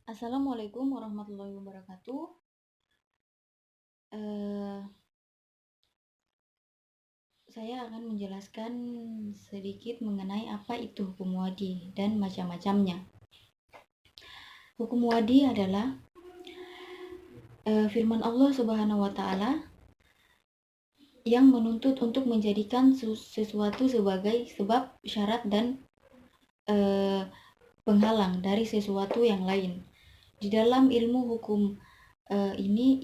Assalamualaikum warahmatullahi wabarakatuh. Eh, saya akan menjelaskan sedikit mengenai apa itu hukum wadi dan macam-macamnya. Hukum wadi adalah firman Allah Subhanahu wa Ta'ala yang menuntut untuk menjadikan sesuatu sebagai sebab, syarat, dan penghalang dari sesuatu yang lain. Di dalam ilmu hukum ini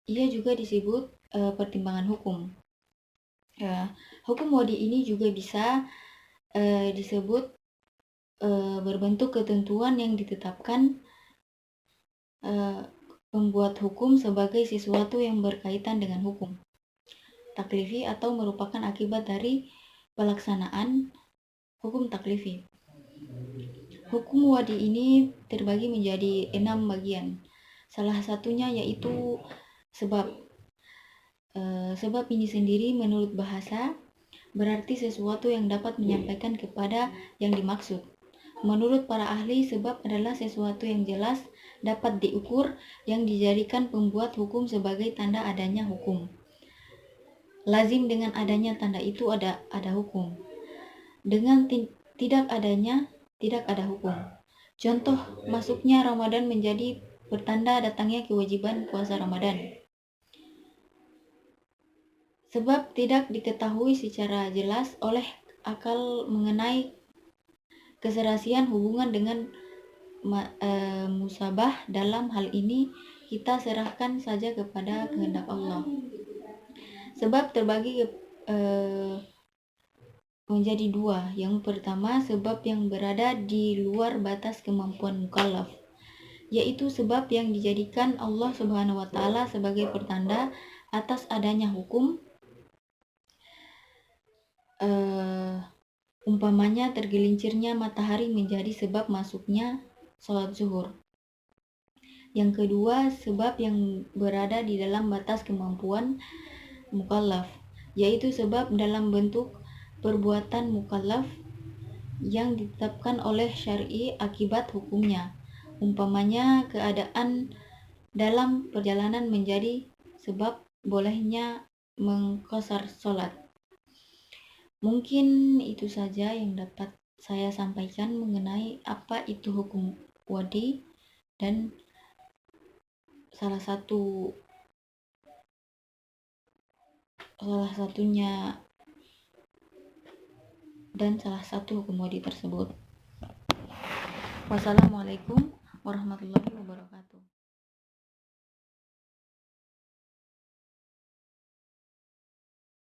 ia juga disebut pertimbangan hukum. Hukum wadi ini juga bisa disebut berbentuk ketentuan yang ditetapkan pembuat hukum sebagai sesuatu yang berkaitan dengan hukum taklifi atau merupakan akibat dari pelaksanaan hukum taklifi. Hukum wadi ini terbagi menjadi 6 bagian. Salah satunya yaitu sebab. Sebab ini sendiri menurut bahasa berarti sesuatu yang dapat menyampaikan kepada yang dimaksud. Menurut para ahli, sebab adalah sesuatu yang jelas, dapat diukur, yang dijadikan pembuat hukum sebagai tanda adanya hukum. Lazim dengan adanya tanda itu ada hukum. Dengan tidak adanya, tidak ada hukum. Contoh, masuknya Ramadan menjadi pertanda datangnya kewajiban puasa Ramadan. Sebab tidak diketahui secara jelas oleh akal mengenai keserasian hubungan dengan musabah. Dalam hal ini kita serahkan saja kepada kehendak Allah. Sebab terbagi menjadi dua. Yang pertama, sebab yang berada di luar batas kemampuan mukallaf, yaitu sebab yang dijadikan Allah Subhanahu wa Ta'ala sebagai pertanda atas adanya hukum. Umpamanya tergelincirnya matahari menjadi sebab masuknya sholat zuhur. Yang kedua, sebab yang berada di dalam batas kemampuan mukallaf, yaitu sebab dalam bentuk perbuatan mukallaf yang ditetapkan oleh syar'i akibat hukumnya. Umpamanya keadaan dalam perjalanan menjadi sebab bolehnya mengqashar sholat. Mungkin itu saja yang dapat saya sampaikan mengenai apa itu hukum wadi dan salah satu hukum wadi tersebut. Wassalamualaikum warahmatullahi wabarakatuh.